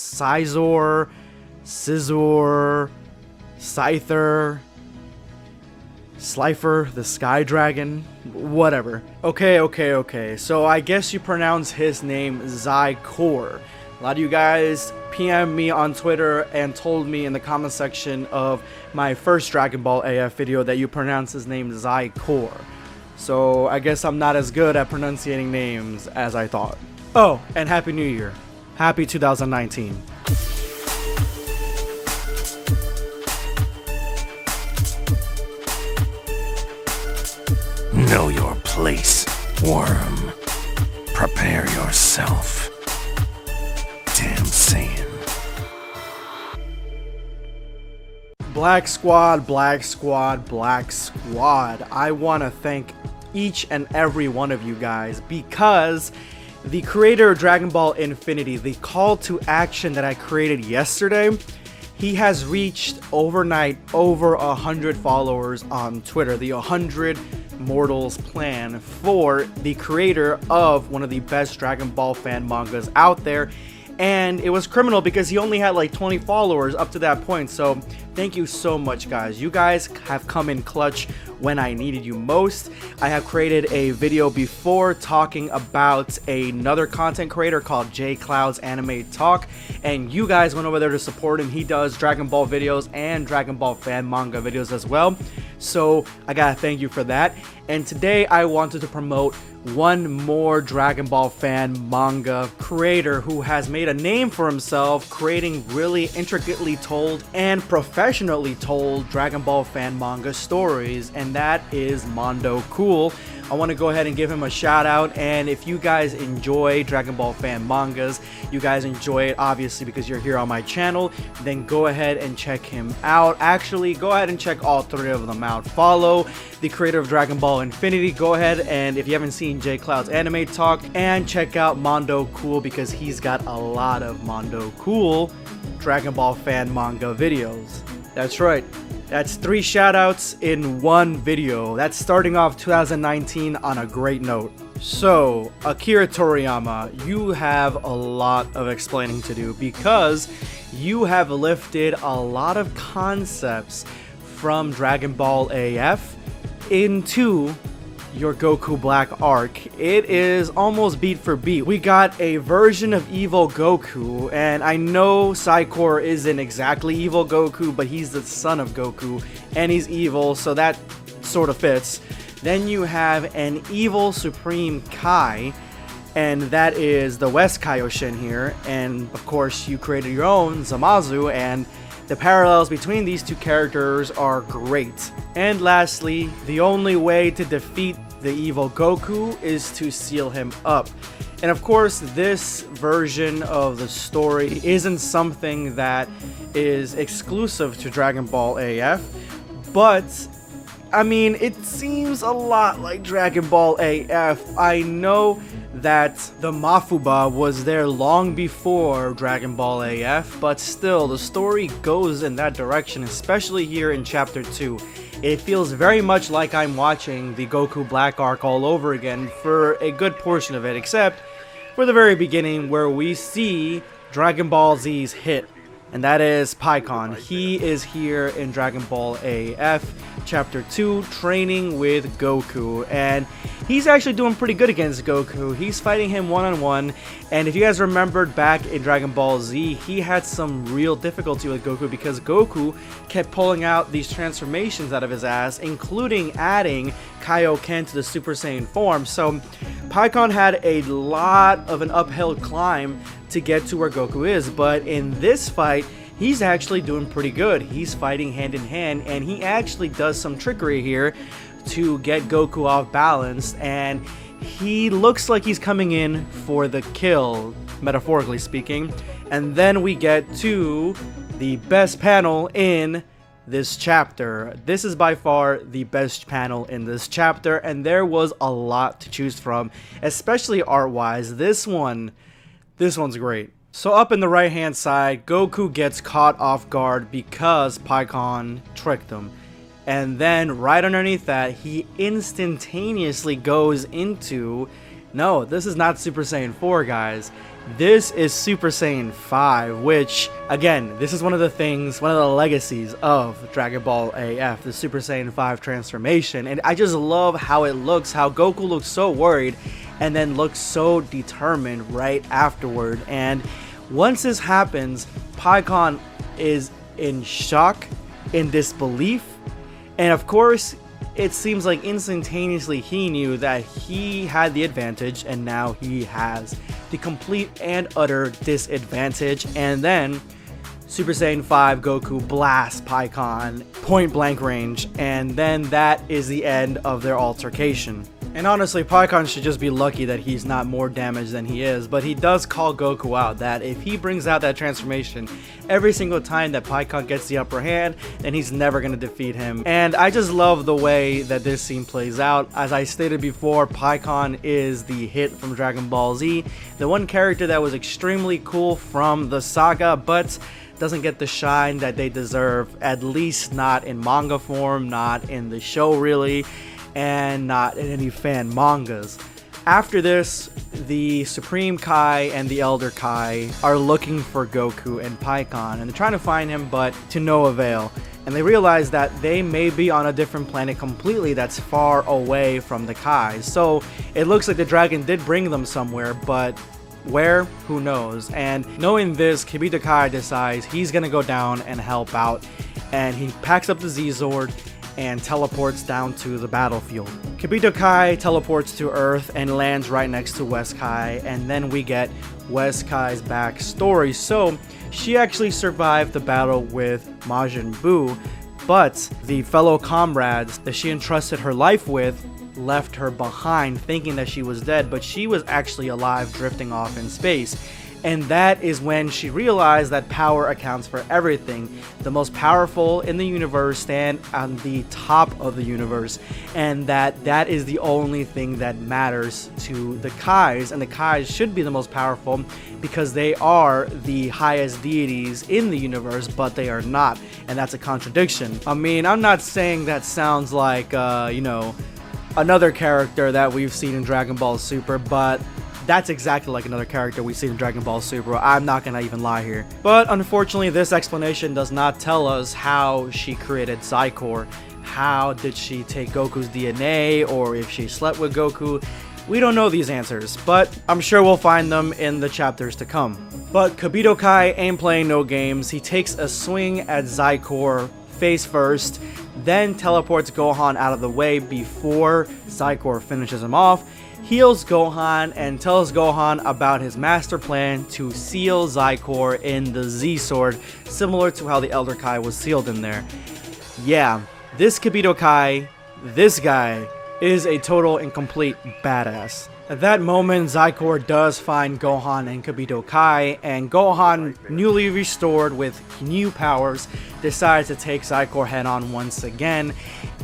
Scizor, Scizor, Scyther, Slifer, the Sky Dragon, whatever. Okay. So I guess you pronounce his name Xicor. A lot of you guys PM'd me on Twitter and told me in the comment section of my first Dragon Ball AF video that you pronounce his name Xicor. So I guess I'm not as good at pronunciating names as I thought. Oh, and Happy New Year. Happy 2019. Know your place, worm. Prepare yourself. Damn Saiyan. Black Squad. I want to thank each and every one of you guys because the creator of Dragon Ball Infinity, the call to action that I created yesterday, he has reached overnight over 100 followers on Twitter. The 100 Mortals plan for the creator of one of the best Dragon Ball fan mangas out there. And it was criminal because he only had like 20 followers up to that point. So thank you so much, guys. You guys have come in clutch when I needed you most. I have created a video before talking about another content creator called J Cloud's Anime Talk, and you guys went over there to support him. He does Dragon Ball videos and Dragon Ball fan manga videos as well. So I gotta thank you for that. And today I wanted to promote one more Dragon Ball fan manga creator who has made a name for himself creating really intricately told and professionally told Dragon Ball fan manga stories, and that is Mondo. Cool. I want to go ahead and give him a shout out, and if you guys enjoy Dragon Ball fan mangas, you guys enjoy it obviously because you're here on my channel, then go ahead and check him out. Actually, go ahead and check all three of them out. Follow the creator of Dragon Ball Infinity. Go ahead and if you haven't seen J Cloud's Anime Talk, and check out Mondo Cool because he's got a lot of Mondo Cool Dragon Ball fan manga videos. That's right. That's 3 shoutouts in one video. That's starting off 2019 on a great note. So, Akira Toriyama, you have a lot of explaining to do because you have lifted a lot of concepts from Dragon Ball AF into your Goku Black arc. It is almost beat for beat. We got a version of evil Goku, and I know Xicor isn't exactly evil Goku, but he's the son of Goku and he's evil, so that sort of fits. Then you have an evil Supreme Kai, and that is the West Kaioshin here, and of course you created your own Zamasu, and the parallels between these two characters are great. And lastly, the only way to defeat the evil Goku is to seal him up. And of course, this version of the story isn't something that is exclusive to Dragon Ball AF, but I mean, it seems a lot like Dragon Ball AF. I know that the Mafuba was there long before Dragon Ball AF, but still, the story goes in that direction, especially here in Chapter 2. It feels very much like I'm watching the Goku Black arc all over again for a good portion of it, except for the very beginning where we see Dragon Ball Z's hit, and that is Pikkon. He is here in Dragon Ball AF Chapter 2 training with Goku, and he's actually doing pretty good against Goku. He's fighting him one-on-one, and if you guys remembered back in Dragon Ball Z, he had some real difficulty with Goku because Goku kept pulling out these transformations out of his ass, including adding Kaioken to the Super Saiyan form. So Pikkon had a lot of an uphill climb to get to where Goku is, but in this fight, he's actually doing pretty good. He's fighting hand in hand, and he actually does some trickery here to get Goku off balance, and he looks like he's coming in for the kill, metaphorically speaking. And then we get to the best panel in this chapter. This is by far the best panel in this chapter, and there was a lot to choose from, especially art-wise. This one's great. So up in the right hand side, Goku gets caught off guard because Pikkon tricked him. And then right underneath that, he instantaneously goes into, no, this is not Super Saiyan 4, guys. This is Super Saiyan 5, which, again, this is one of the legacies of Dragon Ball AF, the Super Saiyan 5 transformation. And I just love how it looks, how Goku looks so worried and then looks so determined right afterward. And once this happens, Pikkon is in shock, in disbelief, and of course, it seems like instantaneously he knew that he had the advantage, and now he has the complete and utter disadvantage. And then Super Saiyan 5 Goku blasts Pikkon point blank range, and then that is the end of their altercation. And honestly, Pikkon should just be lucky that he's not more damaged than he is, but he does call Goku out that if he brings out that transformation every single time that Pikkon gets the upper hand, then he's never going to defeat him. And I just love the way that this scene plays out. As I stated before, Pikkon is the hit from Dragon Ball Z, the one character that was extremely cool from the saga, but doesn't get the shine that they deserve, at least not in manga form, not in the show really, and not in any fan mangas. After this, the Supreme Kai and the Elder Kai are looking for Goku and Pikkon, and they're trying to find him, but to no avail. And they realize that they may be on a different planet completely that's far away from the Kais. So it looks like the dragon did bring them somewhere, but where? Who knows? And knowing this, Kibito Kai decides he's gonna go down and help out, and he packs up the Z-Zord and teleports down to the battlefield. Kibito Kai teleports to Earth and lands right next to West Kai, and then we get West Kai's backstory. So she actually survived the battle with Majin Buu, but the fellow comrades that she entrusted her life with left her behind thinking that she was dead, but she was actually alive, drifting off in space. And that is when she realized that power accounts for everything. The most powerful in the universe stand on the top of the universe, and that is the only thing that matters to the Kais. And the Kais should be the most powerful because they are the highest deities in the universe, but they are not, and that's a contradiction. I mean, I'm not saying that sounds like another character that we've seen in Dragon Ball Super, but that's exactly like another character we see in Dragon Ball Super. I'm not gonna even lie here. But unfortunately, this explanation does not tell us how she created Xicor. How did she take Goku's DNA, or if she slept with Goku? We don't know these answers, but I'm sure we'll find them in the chapters to come. But Kibito Kai ain't playing no games. He takes a swing at Xicor face first, then teleports Gohan out of the way before Xicor finishes him off, heals Gohan, and tells Gohan about his master plan to seal Xicor in the Z-Sword, similar to how the Elder Kai was sealed in there. Yeah, this Kibito Kai, this guy, is a total and complete badass. At that moment, Xicor does find Gohan and Kibito Kai, and Gohan, newly restored with new powers, decides to take Xicor head on once again,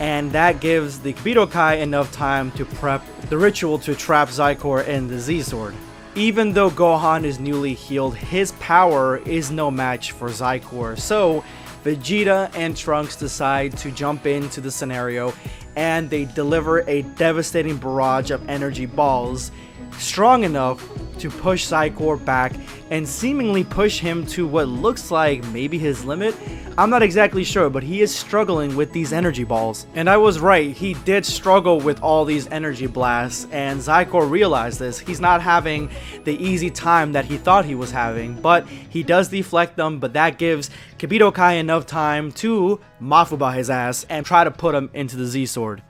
and that gives the Kibito Kai enough time to prep the ritual to trap Xicor in the Z-Sword. Even though Gohan is newly healed, his power is no match for Xicor, so Vegeta and Trunks decide to jump into the scenario, and they deliver a devastating barrage of energy balls, strong enough to push Xicor back and seemingly push him to what looks like maybe his limit. I'm not exactly sure, but he is struggling with these energy balls. And I was right, he did struggle with all these energy blasts, and Xicor realized this. He's not having the easy time that he thought he was having, but he does deflect them, but that gives Kibito Kai enough time to Mafuba his ass and try to put him into the Z-Sword.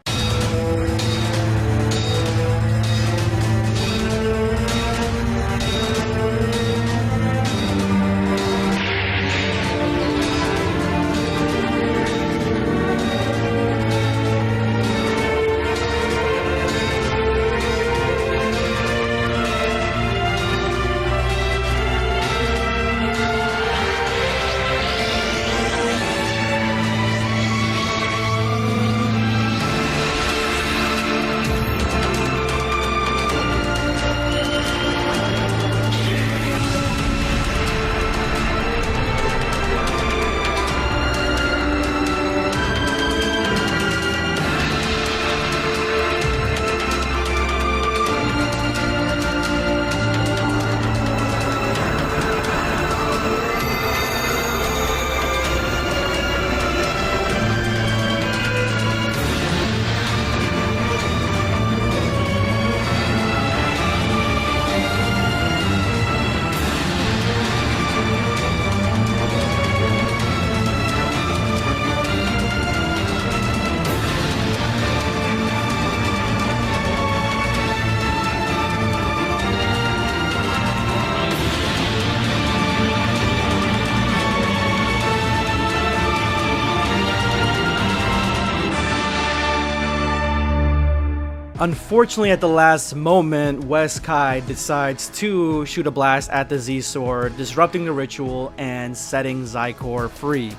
Unfortunately, at the last moment, West Kai decides to shoot a blast at the Z-Sword, disrupting the ritual and setting Xicor free.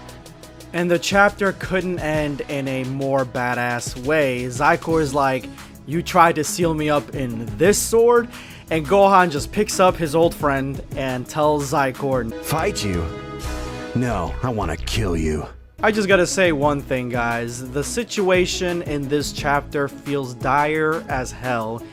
And the chapter couldn't end in a more badass way. Xicor is like, you tried to seal me up in this sword? And Gohan just picks up his old friend and tells Xicor, Fight you? No, I want to kill you. I just gotta say one thing, guys. The situation in this chapter feels dire as hell.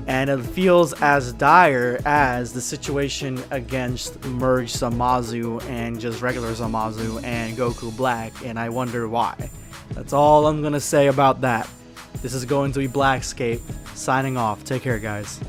And it feels as dire as the situation against merged Zamasu and just regular Zamasu and Goku Black, and I wonder why. That's all I'm gonna say about that. This is going to be BlackScape, signing off. Take care, guys.